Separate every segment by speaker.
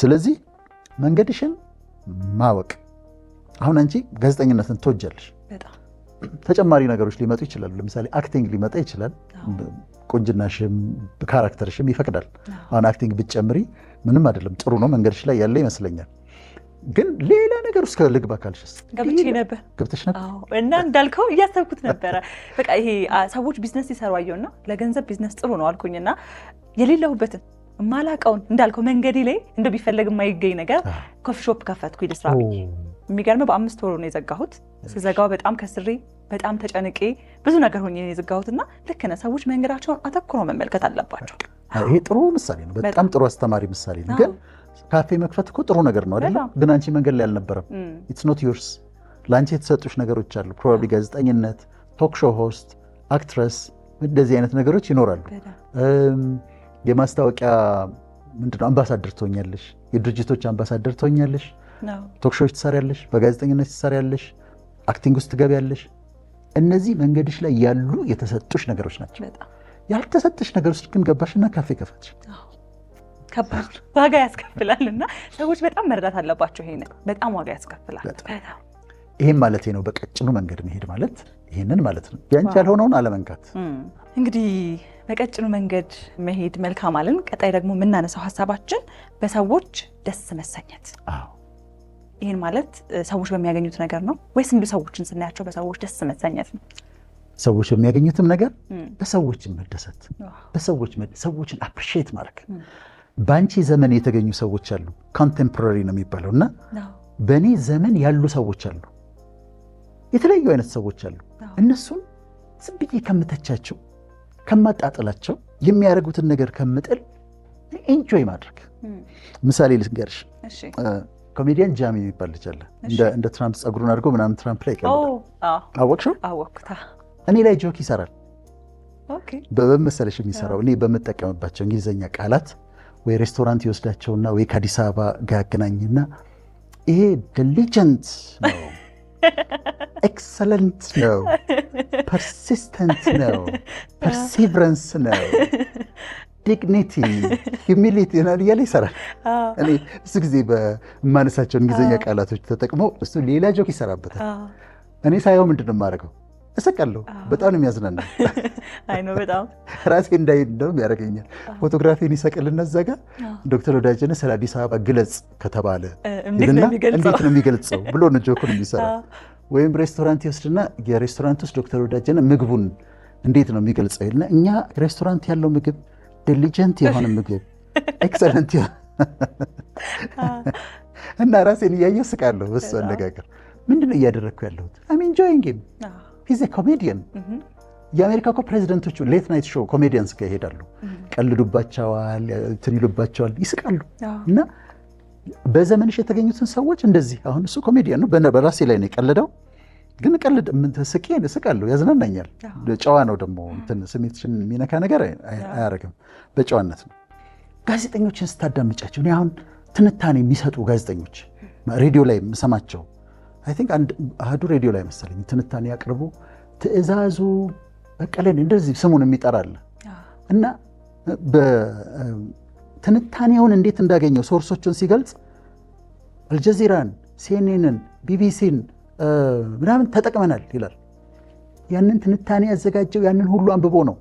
Speaker 1: ስለዚህ መንገድሽን ማወቅ አሁን አንቺ ጋዜጠኝነትን ትወጃለሽ
Speaker 2: በጣም
Speaker 1: ተጨማሪ ነገሮች ሊመጡ ይችላሉ ለምሳሌ አክቲንግ ሊመጣ ይችላል ቁንጅናሽም ካራክተርሽም ይፈቅዳል አሁን አክቲንግ ብትጨምሪ ምንም አይደለም ጥሩ ነው መንገድሽ ላይ ያለ ይመስለኛል ግን ሌላ ነገር ውስጥ ልግባ ካልሽስ ገብተሽ ነበር
Speaker 2: እና እንዳልከው እያሰብኩት ነበረ በቃ ይሄ ሰዎች ቢዝነስ ይሰሩ አየውና ለገንዘብ ቢዝነስ ጥሩ ነው አልኩኝና የሌለሁበትን ማላቀውን እንዳልከው መንገዴ ላይ እንደው ቢፈልግ የማይገኝ ነገር ኮፊ ሾፕ ከፈትኩኝ ለስራ የሚገርም በ5 ወር ነው የዘጋሁት ስዘጋው በጣም ከስሬ በጣም ተጨንቄ ብዙ ነገር ሆኜ የዘጋሁትና ልክ ነው ሰዎች መንገዳቸውን አተኩረው መመልከት አለባቸው
Speaker 1: ይሄ ጥሩ ምሳሌ ነው በጣም ጥሩ አስተማሪ ምሳሌ ነው ግን ካፌ መክፈት እኮ ጥሩ ነገር ነው አይደል ግን አንቺ መንገድ ላይ አልነበረም ኢትስ ኖት ዮርስ ላንቺ የተሰጡሽ ነገሮች አሉ ፕሮባብሊ ጋዜጠኝነት ቶክ ሾው ሆስት አክትረስ እንደዚህ አይነት ነገሮች ይኖራሉ የማስታወቂያ ምንድነው አምባሳደር ትሆኛለሽ የድርጅቶች አምባሳደር ትሆኛለሽ ቶክ ሾዎች ትሰሪያለሽ በጋዜጠኝነት ትሰሪያለሽ አክቲንግ ውስጥ ትገቢያለሽ እነዚህ መንገድሽ ላይ ያሉ የተሰጡሽ ነገሮች ናቸው ያልተሰጥሽ ነገር ውስጥ ግን ገባሽና ካፌ ከፈትሽ
Speaker 2: ከባድ ዋጋ ያስከፍላልና ሰዎች በጣም መረዳት አለባቸው ይሄን በጣም ዋጋ ያስከፍላል
Speaker 1: ይሄን ማለት ነው በቀጭኑ መንገድ መሄድ ማለት ይሄንን ማለት ነው ያንቺ ያልሆነውን አለመንካት
Speaker 2: እንግዲህ በቀጭኑ መንገድ መሄድ መልካም አለን ቀጣይ ደግሞ የምናነሳው ሐሳባችን በሰዎች ደስ መሰኘት ይሄን ማለት ሰዎች በሚያገኙት ነገር ነው ወይስ እንደ ሰዎችን ስናያቸው በሰዎች ደስ መሰኘት ነው
Speaker 1: ሰዎች በሚያገኙትም ነገር በሰዎች መደሰት ሰዎችን አፕሪሺየት ማድረግ ባንቺ ዘመን የተገኙ ሰዎች አሉ ኮንቴምፖራሪ ነው የሚባለውና በኔ ዘመን ያሉ ሰዎች አሉ የተለያዩ አይነት ሰዎች አሉ እነሱን ዝም ብዬ ከምተቻቸው ከማጣጥላቸው የሚያደርጉትን ነገር ከምጥል ኢንጆይ ማድረግ ምሳሌ ልንገርሽ ኮሜዲያን ጃሚ የሚባል ልጅ አለ እንደ ትራምፕ ጸጉሩን አድርጎ ምናምን ትራምፕ ላይ ይቀመጣል አወቅሽው
Speaker 2: አወቅታ
Speaker 1: እኔ ላይ ጆክ ይሰራል በመሰለሽ የሚሰራው እኔ በመጠቀምባቸው እንግሊዘኛ ቃላት ወይ ሬስቶራንት ይወስዳቸውና ወይ ከአዲስ አበባ ጋር ያገናኝና ይሄ ዲሊጀንት ነው ኤክሰለንት ነው ፐርሲስተንት ነው ፐርሲቨረንስ ነው ዲግኒቲ ሂዩሚሊቲ ነው እያለ ይሰራል እኔ ብዙ ጊዜ በማነሳቸው እንግሊዘኛ ቃላቶች ተጠቅመው እሱ ሌላ ጆክ ይሰራበታል እኔ ሳይሆን ምንድነው የማደርገው እሰቃለሁ በጣም ነው የሚያዝናናው
Speaker 2: አይ ነው በጣም
Speaker 1: ራሴ እንዳይደም ያደርገኛል ፎቶግራፊን ይሰቅልና እዛጋ ዶክተር ወዳጀነ ስለ አዲስ አበባ ግለጽ ከተባለ እንዴት ነው የሚገልጸው ብሎ ነው ጆኩን የሚሰራው ወይም ሬስቶራንት ይወስድና የሬስቶራንት ውስጥ ዶክተር ወዳጀነ ምግቡን እንዴት ነው የሚገልጸው እና እኛ ሬስቶራንት ያለው ምግብ ዲሊጀንት የሆነ ምግብ ኤክሰለንት እና ራሴን እያየሁ ስቃለሁ በሱ አነጋገር ምንድነው እያደረግኩ ያለሁት አም ኢንጆይንግ ሂም ሂዝ ኤ ኮሜዲያን የአሜሪካ እኮ ፕሬዚደንቶቹ ሌት ናይት ሾው ኮሜዲያንስ ጋር ይሄዳሉ ቀልዱባቸዋል ትሪሉባቸዋል ይስቃሉ እና በዘመንሽ የተገኙትን ሰዎች እንደዚህ አሁን እሱ ኮሜዲያን ነው በራሴ ላይ ነው የቀለደው ግን ቀልድ ስቄን እስቃለሁ ያዝናናኛል ጨዋ ነው ደግሞ እንትን ስሜትሽን የሚነካ ነገር አያረግም በጨዋነት ነው ጋዜጠኞችን ስታዳምጫቸው እኔ አሁን ትንታኔ የሚሰጡ ጋዜጠኞች ሬዲዮ ላይ የምሰማቸው አይ ቲንክ አህዱ ሬዲዮ ላይ መሰለኝ ትንታኔ ያቅርቡ ትዕዛዙ በቀለን እንደዚህ ስሙን የሚጠራል እና በትንታኔውን እንዴት እንዳገኘው ሶርሶቹን ሲገልጽ አልጀዚራን ሲኤንኤንን ቢቢሲን ምናምን ተጠቅመናል ይላል ያንን ትንታኔ ያዘጋጀው ያንን ሁሉ አንብቦ ነው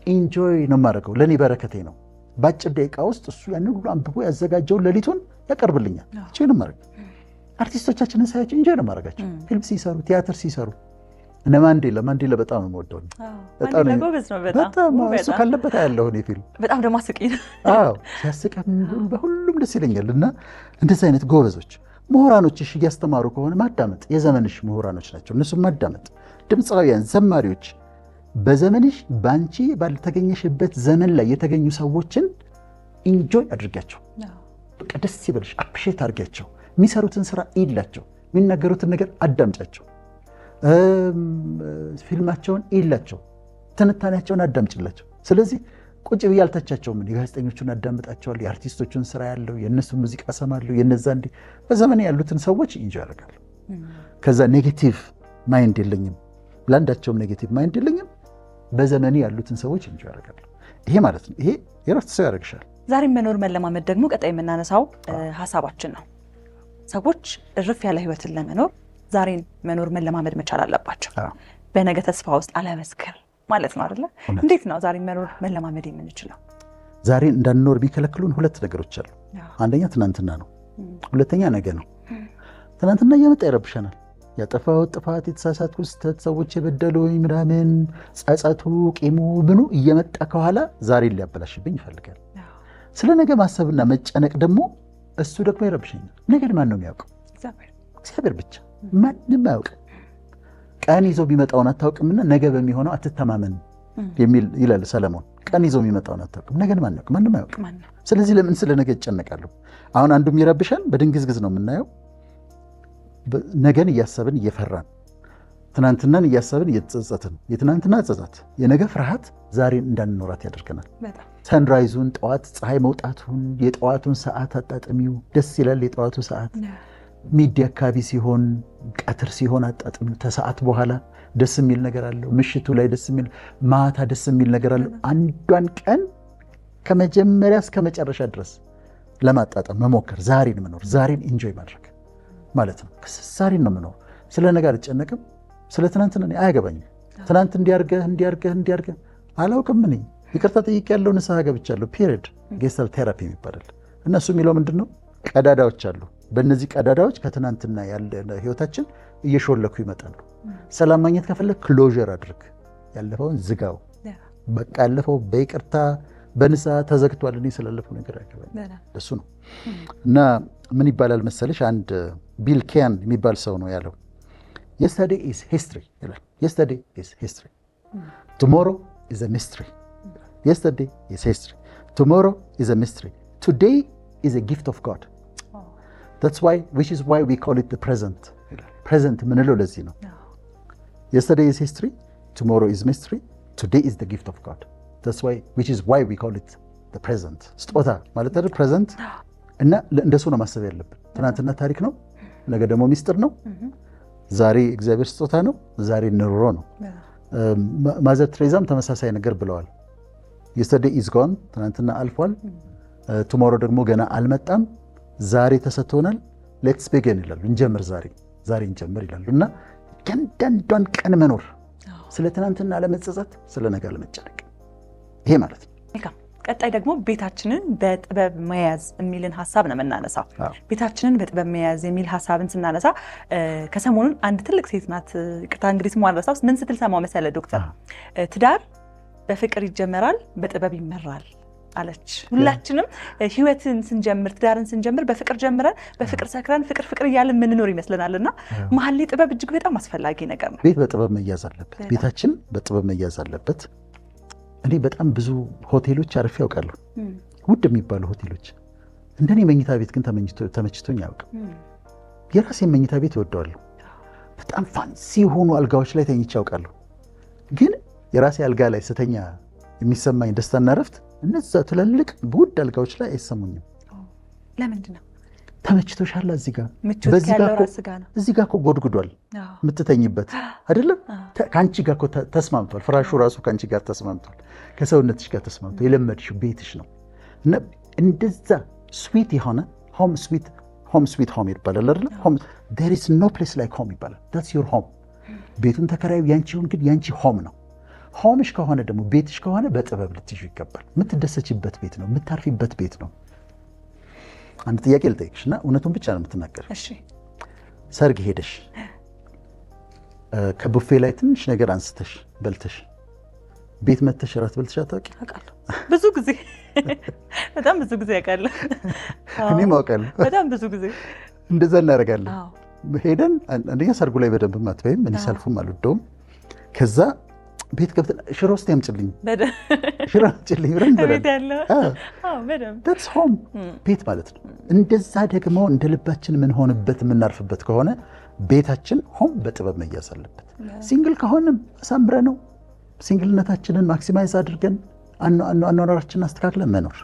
Speaker 1: ኢንጆይ ነው ማድረገው ለኔ በረከቴ ነው ባጭር ደቂቃ ውስጥ እሱ ያንን ሁሉ አንብቦ ያዘጋጀው ለሊቱን ያቀርብልኛል እቺ ነው ማድረግ አርቲስቶቻችንን ሳያቸው ኢንጆይ ነው ማድረጋቸው ፊልም ሲሰሩ ቲያትር ሲሰሩ እነ ማንዴላ በጣም ነው ወደው
Speaker 2: በጣም
Speaker 1: እሱ ካለበት ያለው ነው ፊልም
Speaker 2: በጣም ደግሞ አስቂኝ
Speaker 1: አዎ ሲያስቀም በሁሉም ደስ ይለኛል እና እንደዚህ አይነት ጎበዞች ምሁራኖችሽ እያስተማሩ ከሆነ ማዳመጥ የዘመንሽ ምሁራኖች ናቸው እነሱ ማዳመጥ ድምፃውያን ዘማሪዎች በዘመንሽ ባንቺ ባልተገኘሽበት ዘመን ላይ የተገኙ ሰዎችን ኢንጆይ አድርጋቸው በቃ ደስ ይበልሽ አፕሪሺየት አድርጋቸው የሚሰሩትን ስራ ይላቸው የሚናገሩትን ነገር አዳምጫቸው ፊልማቸውን ይላቸው ትንታኔያቸውን አዳምጭላቸው ስለዚህ ቁጭ ብዬ አልተቻቸውም የጋዜጠኞቹን አዳምጣቸዋለሁ የአርቲስቶቹን ስራ ያለው የነሱ ሙዚቃ ሰማለሁ የነዛ እንዲ በዘመን ያሉትን ሰዎች ኢንጆይ አደርጋለሁ ከዛ ኔጌቲቭ ማይንድ የለኝም ለአንዳቸውም ኔጌቲቭ ማይንድ የለኝም በዘመን ያሉትን ሰዎች ኢንጆይ አደርጋለሁ ይሄ ማለት ነው ይሄ የረፍት ሰው ያደርግሻል
Speaker 2: ዛሬን መኖር መለማመድ ደግሞ ቀጣይ የምናነሳው ሀሳባችን ነው። ሰዎች እርፍ ያለ ህይወትን ለመኖር ዛሬን መኖር መለማመድ መቻል አለባቸው። በነገ ተስፋ ውስጥ አለመስከር ማለት ነው አይደለ? እንዴት ነው ዛሬን መኖር መለማመድ የምንችለው?
Speaker 1: ዛሬን እንዳንኖር ቢከለክሉን ሁለት ነገሮች አሉ። አንደኛ ትናንትና ነው፣ ሁለተኛ ነገ ነው። ትናንትና እየመጣ ይረብሸናል። ያጠፋው ጥፋት፣ የተሳሳትኩ ስህተት፣ ሰዎች የበደሉኝ ምናምን ጸጸቱ፣ ቂሙ ምኑ እየመጣ ከኋላ ዛሬን ሊያበላሽብኝ ይፈልጋል። ስለ ነገ ማሰብና መጨነቅ ደግሞ እሱ ደግሞ ይረብሸኛል። ነገን ማን ነው የሚያውቀው? እግዚአብሔር ብቻ፣ ማንም አያውቅም። ቀን ይዞ ቢመጣውን አታውቅምና ነገ በሚሆነው አትተማመን የሚል ይላል ሰለሞን። ቀን ይዞ የሚመጣውን አታውቅም፣ ነገን ማን ያውቅ? ማንም አያውቅም። ስለዚህ ለምን ስለ ነገ ይጨነቃሉ? አሁን አንዱም ይረብሻል፣ በድንግዝግዝ ነው የምናየው። ነገን እያሰብን እየፈራን፣ ትናንትናን እያሰብን እየተጸጸትን፣ የትናንትና ጸጸት፣ የነገ ፍርሃት ዛሬን እንዳንኖራት ያደርገናል። ሰንራይዙን፣ ጠዋት ፀሐይ መውጣቱን፣ የጠዋቱን ሰዓት አጣጥሚው፣ ደስ ይላል የጠዋቱ ሰዓት። ሚዲያ አካባቢ ሲሆን፣ ቀትር ሲሆን አጣጥሚው። ተሰዓት በኋላ ደስ የሚል ነገር አለው። ምሽቱ ላይ ደስ የሚል፣ ማታ ደስ የሚል ነገር አለው። አንዷን ቀን ከመጀመሪያ እስከ መጨረሻ ድረስ ለማጣጣም መሞከር፣ ዛሬን መኖር፣ ዛሬን ኢንጆይ ማድረግ ማለት ነው። ዛሬን ነው መኖር። ስለ ነገ አልጨነቅም። ስለ ትናንትና አያገባኝም። ትናንት እንዲያርገህ አላውቅም። እኔ ይቅርታ ጠይቄያለሁ፣ ንስሐ ገብቻለሁ። ፒሪድ ጌስታል ቴራፒ የሚባላል። እነሱ የሚለው ምንድን ነው? ቀዳዳዎች አሉ። በእነዚህ ቀዳዳዎች ከትናንትና ያለ ህይወታችን እየሾለኩ ይመጣሉ። ሰላም ማግኘት ከፈለግ ክሎዥር አድርግ። ያለፈውን ዝጋው። በቃ ያለፈው በይቅርታ በንስሐ ተዘግቷል። እኔ ስላለፈው ነገር አያገባኝም። እሱ ነው። እና ምን ይባላል መሰለሽ፣ አንድ ቢል ኬያን የሚባል ሰው ነው ያለው፣ yesterday is history ይላል። yesterday is history, tomorrow is a mystery. yesterday is history, tomorrow is a mystery, today is a gift of God. That's why, which is why we call it the present. present ምንለው ለዚህ ነው። yesterday is history, tomorrow is mystery, today is the gift of God. That's why, which is why we call it the present. ስጦታ ማለት አይደል? present እና እንደሱ ነው ማሰብ ያለብን። ትናንትና ታሪክ ነው፣ ነገ ደግሞ ሚስጥር ነው። ዛሬ እግዚአብሔር ስጦታ ነው፣ ዛሬ ኑሮ ነው። ማዘር ትሬዛም ተመሳሳይ ነገር ብለዋል። yesterday is gone፣ ትናንትና አልፏል። ቱሞሮ ደግሞ ገና አልመጣም። ዛሬ ተሰጥቶናል። ሌትስ ቢጊን ይላሉ። እንጀምር፣ ዛሬ እንጀምር ይላሉ። እና እያንዳንዷን ቀን መኖር፣ ስለ ትናንትና አለመጸጸት፣ ስለ ነገ አለመጨነቅ፣ ይሄ ማለት ነው።
Speaker 2: ቀጣይ ደግሞ ቤታችንን በጥበብ መያዝ የሚልን ሀሳብ ነው የምናነሳው። ቤታችንን በጥበብ መያዝ የሚል ሀሳብን ስናነሳ ከሰሞኑን አንድ ትልቅ ሴት ናት፣ ቅርታ እንግዲህ ስሟን ረሳሁ፣ ምን ስትል ሰማሁ መሰለ ዶክተር፣ ትዳር በፍቅር ይጀመራል በጥበብ ይመራል አለች። ሁላችንም ህይወትን ስንጀምር፣ ትዳርን ስንጀምር በፍቅር ጀምረን በፍቅር ሰክረን ፍቅር እያልን የምንኖር ይመስለናልና መሀል ላይ ጥበብ እጅግ በጣም አስፈላጊ ነገር ነው።
Speaker 1: ቤት በጥበብ መያዝ አለበት። ቤታችን በጥበብ መያዝ አለበት። እኔ በጣም ብዙ ሆቴሎች አርፌ ያውቃለሁ፣ ውድ የሚባሉ ሆቴሎች። እንደኔ መኝታ ቤት ግን ተመችቶኝ አያውቅም። የራሴን መኝታ ቤት እወደዋለሁ። በጣም ፋንሲ የሆኑ አልጋዎች ላይ ተኝቼ ያውቃለሁ። ግን የራሴ አልጋ ላይ ስተኛ የሚሰማኝ ደስታና ረፍት እነዛ ትላልቅ ውድ አልጋዎች ላይ አይሰሙኝም።
Speaker 2: ለምንድን ነው?
Speaker 1: ተመችቶሻል። እዚህ ጋር እዚህ ጋር እኮ ጎድጉዷል የምትተኝበት አይደለም? ከአንቺ ጋር እኮ ተስማምቷል። ፍራሹ ራሱ ከአንቺ ጋር ተስማምቷል፣ ከሰውነትሽ ጋር ተስማምቷል። የለመድሽው ቤትሽ ነው። እና እንደዛ ስዊት የሆነ ሆም ስዊት ሆም ይባላል አይደል? there is no place like home ይባላል። that's your home። ቤቱን ተከራዩ ያንቺውን፣ ግን ያንቺ ሆም ነው። ሆምሽ ከሆነ ደግሞ ቤትሽ ከሆነ በጥበብ ልትይዙ ይገባል። የምትደሰችበት ቤት ነው፣ የምታርፊበት ቤት ነው። አንድ ጥያቄ ልጠይቅሽ እና እውነቱን ብቻ ነው የምትናገር።
Speaker 2: እሺ።
Speaker 1: ሰርግ ሄደሽ ከቡፌ ላይ ትንሽ ነገር አንስተሽ በልተሽ ቤት መተሽ እራት በልተሽ አታውቂም?
Speaker 2: አውቃለሁ። ብዙ ጊዜ በጣም ብዙ ጊዜ አውቃለሁ።
Speaker 1: እኔም አውቃለሁ።
Speaker 2: በጣም ብዙ ጊዜ
Speaker 1: እንደዛ እናደርጋለን። ሄደን አንደኛ ሰርጉ ላይ በደንብ አትበይም። እኔ ሰልፉም አልወደውም። ከዛ ቤት ገብተን ሽሮ ውስጥ ያምጭልኝ ሽሮ አምጭልኝ ብለን that's home ቤት ማለት ነው። እንደዛ ደግሞ እንደ ልባችን የምንሆንበት የምናርፍበት ከሆነ ቤታችን ሆም በጥበብ መያዝ አለበት። ሲንግል ከሆንም አሳምረ ነው ሲንግልነታችንን ማክሲማይዝ አድርገን አኗኗራችንን አስተካክለን መኖር።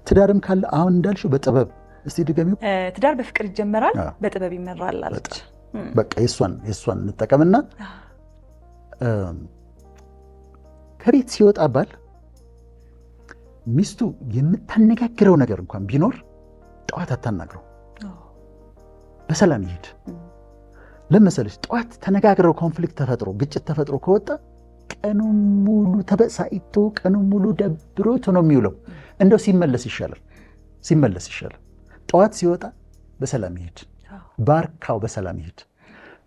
Speaker 1: ትዳርም ካለ አሁን እንዳልሽው በጥበብ እስቲ ድገሚው።
Speaker 2: ትዳር በፍቅር ይጀመራል በጥበብ ይመራል አለች።
Speaker 1: በቃ የሷን እንጠቀምና ከቤት ሲወጣ ባል ሚስቱ የምታነጋግረው ነገር እንኳን ቢኖር ጠዋት አታናግረው፣ በሰላም ይሄድ። ለመሰለሽ ጠዋት ተነጋግረው ኮንፍሊክት ተፈጥሮ ግጭት ተፈጥሮ ከወጣ ቀኑን ሙሉ ተበሳይቶ ቀኑን ሙሉ ደብሮት ነው የሚውለው። እንደው ሲመለስ ይሻላል። ጠዋት ሲወጣ በሰላም ይሄድ፣ ባርካው በሰላም ይሄድ።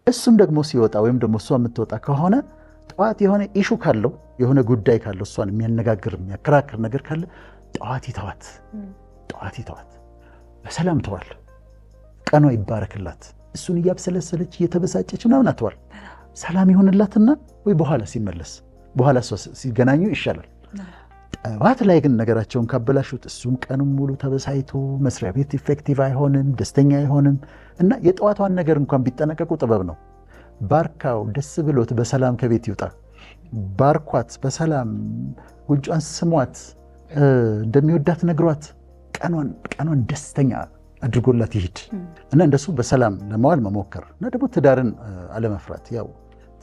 Speaker 1: እሱም ደግሞ ሲወጣ ወይም ደግሞ እሷ የምትወጣ ከሆነ ጠዋት የሆነ ኢሹ ካለው የሆነ ጉዳይ ካለው እሷን የሚያነጋግር የሚያከራክር ነገር ካለ ጠዋት ይተዋት፣ በሰላም ተዋል። ቀኗ ይባረክላት። እሱን እያብሰለሰለች እየተበሳጨች ምናምን አትዋል። ሰላም ይሆንላትና ወይ በኋላ እሷ ሲገናኙ ይሻላል። ጠዋት ላይ ግን ነገራቸውን ካበላሹት እሱም ቀኑን ሙሉ ተበሳይቶ መስሪያ ቤት ኢፌክቲቭ አይሆንም፣ ደስተኛ አይሆንም። እና የጠዋቷን ነገር እንኳን ቢጠነቀቁ ጥበብ ነው። ባርካው ደስ ብሎት በሰላም ከቤት ይውጣ። ባርኳት በሰላም ጉንጯን ስሟት፣ እንደሚወዳት ነግሯት ቀኗን ደስተኛ አድርጎላት ይሄድ እና እንደሱ በሰላም ለመዋል መሞከር እና ደግሞ ትዳርን አለመፍራት። ያው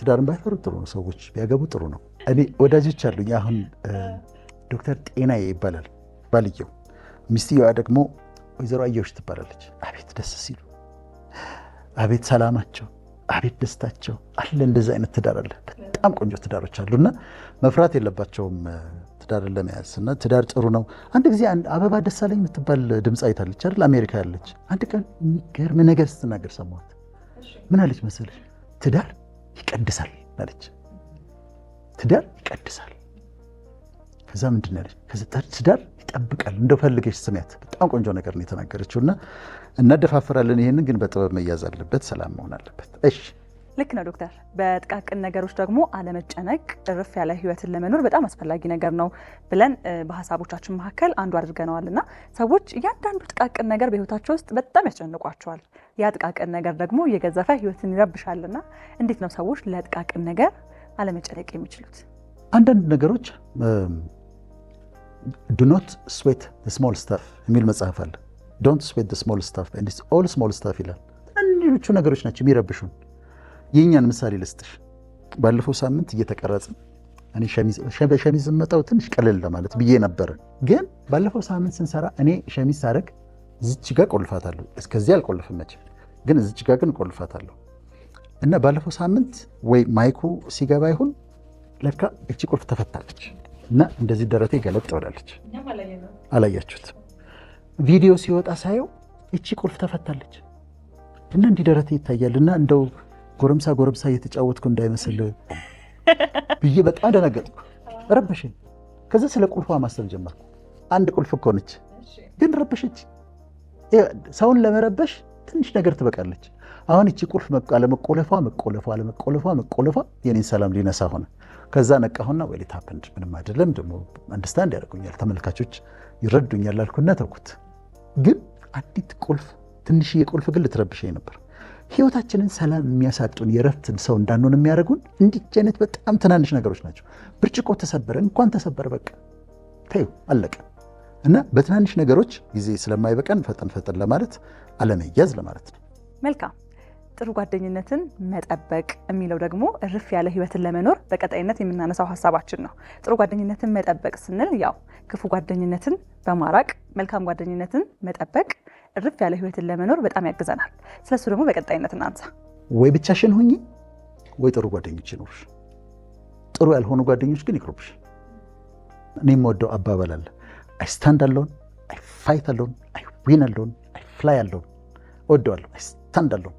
Speaker 1: ትዳርን ባይፈሩ ጥሩ ነው፣ ሰዎች ቢያገቡ ጥሩ ነው። እኔ ወዳጆች አሉኝ። አሁን ዶክተር ጤናዬ ይባላል ባልየው፣ ሚስትየዋ ደግሞ ወይዘሮ አየሁሽ ትባላለች። አቤት ደስ ሲሉ፣ አቤት ሰላማቸው፣ አቤት ደስታቸው አለ። እንደዚህ አይነት ትዳር አለ። በጣም ቆንጆ ትዳሮች አሉና መፍራት የለባቸውም ትዳርን ለመያዝ እና ትዳር ጥሩ ነው። አንድ ጊዜ አበባ ደሳለኝ የምትባል ድምፃዊት አለች አይደል? አሜሪካ ያለች። አንድ ቀን የሚገርም ነገር ስትናገር ሰማሁት። ምን አለች መሰለሽ? ትዳር ይቀድሳል አለች። ትዳር ይቀድሳል። ከዛ ምንድን ያለች? ትዳር ይጠብቃል። እንደው ፈልገሽ ስሚያት። በጣም ቆንጆ ነገር ነው የተናገረችው እና እናደፋፍራለን። ይሄንን ግን በጥበብ መያዝ አለበት፣ ሰላም መሆን አለበት። እሺ
Speaker 2: ልክ ነው ዶክተር። በጥቃቅን ነገሮች ደግሞ አለመጨነቅ እርፍ ያለ ህይወትን ለመኖር በጣም አስፈላጊ ነገር ነው ብለን በሀሳቦቻችን መካከል አንዱ አድርገነዋል እና ሰዎች እያንዳንዱ ጥቃቅን ነገር በህይወታቸው ውስጥ በጣም ያስጨንቋቸዋል። ያ ጥቃቅን ነገር ደግሞ እየገዘፈ ህይወትን ይረብሻልና እንዴት ነው ሰዎች ለጥቃቅን ነገር አለመጨነቅ የሚችሉት?
Speaker 1: አንዳንድ ነገሮች do not sweat the small stuff የሚል መጽሐፍ አለ። don't sweat the small stuff and it's all small stuff ይላል። ትንንሾቹ ነገሮች ናቸው የሚረብሹን። የኛን ምሳሌ ልስጥሽ። ባለፈው ሳምንት እየተቀረጽን እኔ ሸሚዝ መጣው ትንሽ ቀለል ለማለት ብዬ ነበር። ግን ባለፈው ሳምንት ስንሰራ እኔ ሸሚዝ ሳረግ እዚች ጋር ቆልፋታለሁ። እስከዚህ አልቆልፍም መቼም፣ ግን እዚች ጋር ግን ቆልፋታለሁ። እና ባለፈው ሳምንት ወይ ማይኩ ሲገባ ይሁን ለካ እቺ ቁልፍ ተፈታለች እና እንደዚህ ደረቴ ገለጥ ብላለች። አላያችሁት? ቪዲዮ ሲወጣ ሳየው እቺ ቁልፍ ተፈታለች እና እንዲህ ደረቴ ይታያልና እንደው ጎረምሳ እየተጫወትኩ እንዳይመስል ብዬ በጣም ደነገጥኩ፣ ረበሸኝ። ከዛ ስለ ቁልፏ ማሰብ ጀመርኩ። አንድ ቁልፍ እኮ ነች፣ ግን ረበሸች። ሰውን ለመረበሽ ትንሽ ነገር ትበቃለች። አሁን እቺ ቁልፍ አለመቆለፏ የኔን ሰላም ሊነሳ ሆነ። ከዛ ነቃሁና ወይ ሊታፐንድ ምንም አይደለም፣ ደግሞ አንደርስታንድ ያደርጉኛል ተመልካቾች ይረዱኛል አልኩና ተውኩት። ግን አንዲት ቁልፍ ትንሽዬ ቁልፍ ግን ልትረብሸኝ ነበር። ህይወታችንን ሰላም የሚያሳጡን የረፍትን ሰው እንዳንሆን የሚያደርጉን እንዲህ አይነት በጣም ትናንሽ ነገሮች ናቸው። ብርጭቆ ተሰበረ፣ እንኳን ተሰበረ በቃ ተይው አለቀ። እና በትናንሽ ነገሮች ጊዜ ስለማይበቃን ፈጠን ለማለት አለመያዝ ለማለት ነው።
Speaker 2: መልካም። ጥሩ ጓደኝነትን መጠበቅ የሚለው ደግሞ እርፍ ያለ ህይወትን ለመኖር በቀጣይነት የምናነሳው ሀሳባችን ነው። ጥሩ ጓደኝነትን መጠበቅ ስንል ያው ክፉ ጓደኝነትን በማራቅ መልካም ጓደኝነትን መጠበቅ እርፍ ያለ ህይወትን ለመኖር በጣም ያግዘናል። ስለሱ ደግሞ በቀጣይነት እናንሳ።
Speaker 1: ወይ ብቻሽን ሁኚ ወይ ጥሩ ጓደኞች ይኖሩሽ። ጥሩ ያልሆኑ ጓደኞች ግን ይቅሩብሽ። እኔ የምወደው አባባል አለ። አይ ስታንድ አሎን፣ አይ ፋይት አሎን፣ አይ ዊን አሎን፣ አይ ፍላይ አሎን። እወደዋለሁ። አይ ስታንድ አሎን።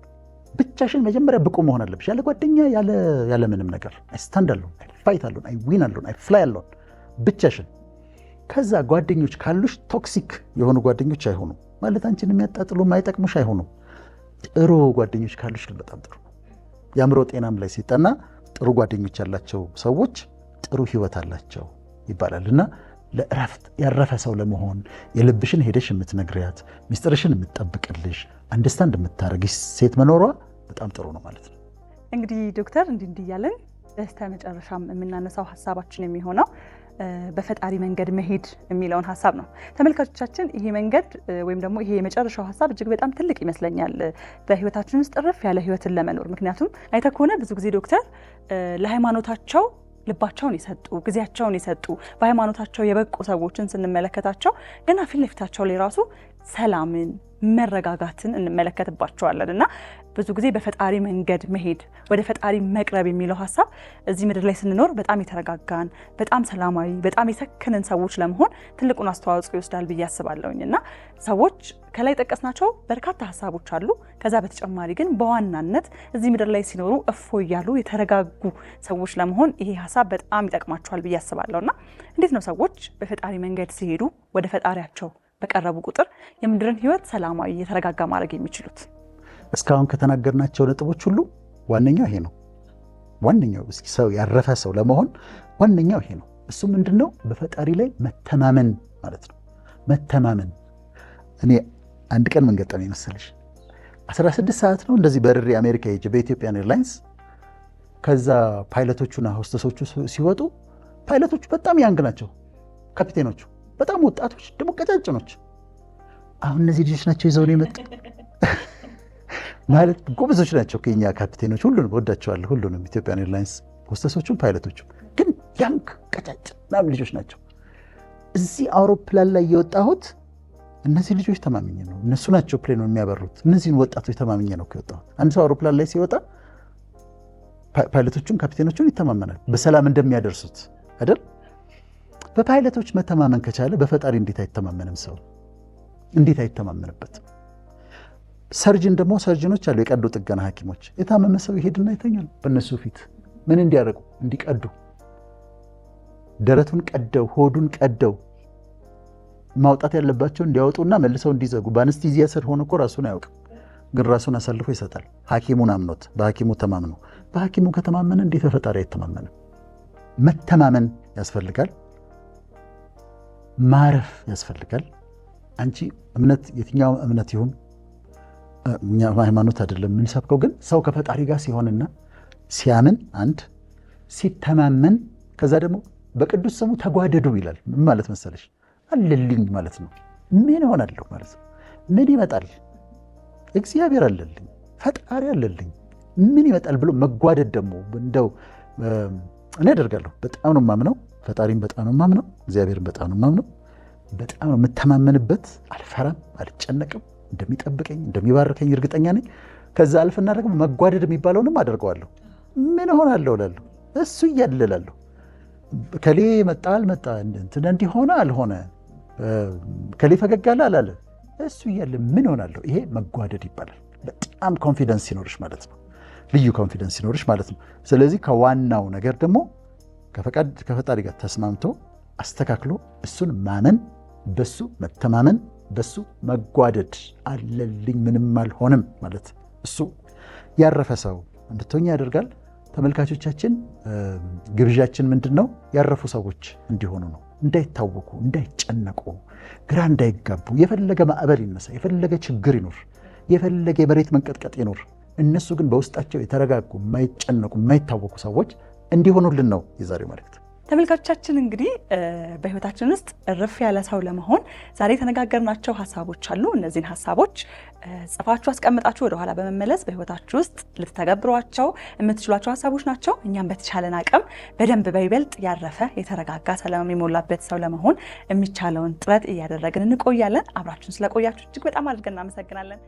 Speaker 1: ብቻሽን መጀመሪያ ብቁ መሆን አለብሽ፣ ያለ ጓደኛ ያለ ምንም ነገር። አይ ስታንድ አሎን፣ አይ ፋይት አሎን፣ አይ ዊን አሎን፣ አይ ፍላይ አሎን። ብቻሽን። ከዛ ጓደኞች ካሉሽ ቶክሲክ የሆኑ ጓደኞች አይሆኑ ማለት አንቺን የሚያጣጥሉ የማይጠቅሙሽ አይሆኑ። ጥሩ ጓደኞች ካሉሽ ግን በጣም ጥሩ። የአእምሮ ጤናም ላይ ሲጠና ጥሩ ጓደኞች ያላቸው ሰዎች ጥሩ ህይወት አላቸው ይባላል። እና ለእረፍት ያረፈ ሰው ለመሆን የልብሽን ሄደሽ የምትነግሪያት፣ ሚስጥርሽን የምትጠብቅልሽ፣ አንደርስታንድ የምታደርግሽ ሴት መኖሯ በጣም ጥሩ ነው ማለት ነው።
Speaker 2: እንግዲህ ዶክተር እንዲህ እያለን በስተ መጨረሻም የምናነሳው ሀሳባችን የሚሆነው በፈጣሪ መንገድ መሄድ የሚለውን ሀሳብ ነው። ተመልካቾቻችን ይሄ መንገድ ወይም ደግሞ ይሄ የመጨረሻው ሀሳብ እጅግ በጣም ትልቅ ይመስለኛል በህይወታችን ውስጥ እረፍ ያለ ህይወትን ለመኖር። ምክንያቱም አይተህ ከሆነ ብዙ ጊዜ ዶክተር ለሃይማኖታቸው ልባቸውን የሰጡ ጊዜያቸውን የሰጡ በሃይማኖታቸው የበቁ ሰዎችን ስንመለከታቸው ገና ፊት ለፊታቸው ላይ ራሱ ሰላምን መረጋጋትን እንመለከትባቸዋለን እና ብዙ ጊዜ በፈጣሪ መንገድ መሄድ ወደ ፈጣሪ መቅረብ የሚለው ሐሳብ እዚህ ምድር ላይ ስንኖር በጣም የተረጋጋን በጣም ሰላማዊ በጣም የሰከነን ሰዎች ለመሆን ትልቁን አስተዋጽኦ ይወስዳል ብዬ አስባለሁኝ እና ሰዎች ከላይ ጠቀስናቸው በርካታ ሐሳቦች አሉ። ከዛ በተጨማሪ ግን በዋናነት እዚህ ምድር ላይ ሲኖሩ እፎይ ያሉ የተረጋጉ ሰዎች ለመሆን ይሄ ሐሳብ በጣም ይጠቅማቸዋል ብዬ አስባለሁና እንዴት ነው ሰዎች በፈጣሪ መንገድ ሲሄዱ ወደ ፈጣሪያቸው በቀረቡ ቁጥር የምድርን ህይወት ሰላማዊ የተረጋጋ ማድረግ የሚችሉት?
Speaker 1: እስካሁን ከተናገርናቸው ነጥቦች ሁሉ ዋነኛው ይሄ ነው። ዋነኛው እስኪ ሰው ያረፈ ሰው ለመሆን ዋነኛው ይሄ ነው። እሱ ምንድነው? በፈጣሪ ላይ መተማመን ማለት ነው። መተማመን። እኔ አንድ ቀን ምን ገጠመኝ መሰለሽ? 16 ሰዓት ነው እንደዚህ በርሬ አሜሪካ ሄጄ በኢትዮጵያን ኤርላይንስ። ከዛ ፓይለቶቹና ሆስተሶቹ ሲወጡ ፓይለቶቹ በጣም ያንግ ናቸው፣ ካፒቴኖቹ በጣም ወጣቶች ደግሞ ቀጫጭኖች። አሁን እነዚህ ልጆች ናቸው ይዘው ነው የመጡ ማለት ጎበዞች ናቸው ከኛ ካፒቴኖች። ሁሉንም ወዳቸዋለሁ፣ ሁሉንም ኢትዮጵያን ኤርላይንስ ሆስተሶቹም ፓይለቶቹም። ግን ያንግ ቀጫጭን ምናምን ልጆች ናቸው። እዚህ አውሮፕላን ላይ የወጣሁት እነዚህ ልጆች ተማምኜ ነው። እነሱ ናቸው ፕሌኑን የሚያበሩት። እነዚህን ወጣቶች ተማምኜ ነው የወጣሁት። አንድ ሰው አውሮፕላን ላይ ሲወጣ ፓይለቶቹን ካፒቴኖቹን ይተማመናል በሰላም እንደሚያደርሱት አይደል? በፓይለቶች መተማመን ከቻለ በፈጣሪ እንዴት አይተማመንም? ሰው እንዴት አይተማመንበትም? ሰርጅን ደግሞ ሰርጅኖች አሉ፣ የቀዶ ጥገና ሐኪሞች። የታመመ ሰው ይሄድና ይተኛል በእነሱ ፊት። ምን እንዲያደርጉ? እንዲቀዱ፣ ደረቱን ቀደው ሆዱን ቀደው ማውጣት ያለባቸው እንዲያወጡና መልሰው እንዲዘጉ። በአነስቲዚያ ስር ሆኖ እኮ ራሱን አያውቅም፣ ግን ራሱን አሳልፎ ይሰጣል። ሐኪሙን አምኖት በሐኪሙ ተማምኖ። በሐኪሙ ከተማመነ እንዴት በፈጣሪ አይተማመንም? መተማመን ያስፈልጋል። ማረፍ ያስፈልጋል። አንቺ እምነት የትኛው እምነት ይሁን እኛ ሃይማኖት አይደለም የምንሰብከው፣ ግን ሰው ከፈጣሪ ጋር ሲሆንና ሲያምን አንድ ሲተማመን፣ ከዛ ደግሞ በቅዱስ ስሙ ተጓደዱ ይላል። ምን ማለት መሰለሽ? አለልኝ ማለት ነው። ምን እሆናለሁ ማለት ነው። ምን ይመጣል? እግዚአብሔር አለልኝ፣ ፈጣሪ አለልኝ፣ ምን ይመጣል ብሎ መጓደድ ደግሞ እንደው እኔ አደርጋለሁ። በጣም ነው የማምነው፣ ፈጣሪም በጣም ነው የማምነው፣ እግዚአብሔርን በጣም ነው የማምነው። በጣም ነው የምተማመንበት። አልፈራም፣ አልጨነቅም። እንደሚጠብቀኝ እንደሚባርከኝ እርግጠኛ ነኝ። ከዛ አልፍና ደግሞ መጓደድ የሚባለውንም አደርገዋለሁ። ምን እሆናለሁ እላለሁ፣ እሱ እያለ እላለሁ። ከሌ መጣ አልመጣ፣ እንትን እንዲሆነ አልሆነ፣ ከሌ ፈገግ አለ አላለ፣ እሱ እያለ ምን እሆናለሁ። ይሄ መጓደድ ይባላል። በጣም ኮንፊደንስ ሲኖርሽ ማለት ነው፣ ልዩ ኮንፊደንስ ሲኖርሽ ማለት ነው። ስለዚህ ከዋናው ነገር ደግሞ ከፈጣሪ ጋር ተስማምቶ አስተካክሎ እሱን ማመን፣ በሱ መተማመን፣ በሱ መጓደድ። አለልኝ ምንም አልሆንም ማለት እሱ ያረፈ ሰው እንድትሆኝ ያደርጋል። ተመልካቾቻችን ግብዣችን ምንድን ነው? ያረፉ ሰዎች እንዲሆኑ ነው። እንዳይታወቁ፣ እንዳይጨነቁ፣ ግራ እንዳይጋቡ። የፈለገ ማዕበል ይነሳ፣ የፈለገ ችግር ይኖር፣ የፈለገ የመሬት መንቀጥቀጥ ይኖር፣ እነሱ ግን በውስጣቸው የተረጋጉ፣ የማይጨነቁ፣ የማይታወቁ ሰዎች እንዲሆኑልን ነው የዛሬው መልእክት።
Speaker 2: ተመልካቾቻችን እንግዲህ በህይወታችን ውስጥ እርፍ ያለ ሰው ለመሆን ዛሬ የተነጋገርናቸው ሀሳቦች አሉ። እነዚህን ሀሳቦች ጽፋችሁ አስቀምጣችሁ ወደኋላ በመመለስ በህይወታችሁ ውስጥ ልትተገብሯቸው የምትችሏቸው ሀሳቦች ናቸው። እኛም በተቻለን አቅም በደንብ በይበልጥ ያረፈ የተረጋጋ ሰላም የሞላበት ሰው ለመሆን የሚቻለውን ጥረት እያደረግን እንቆያለን። አብራችሁን ስለቆያችሁ እጅግ በጣም አድርገን እናመሰግናለን።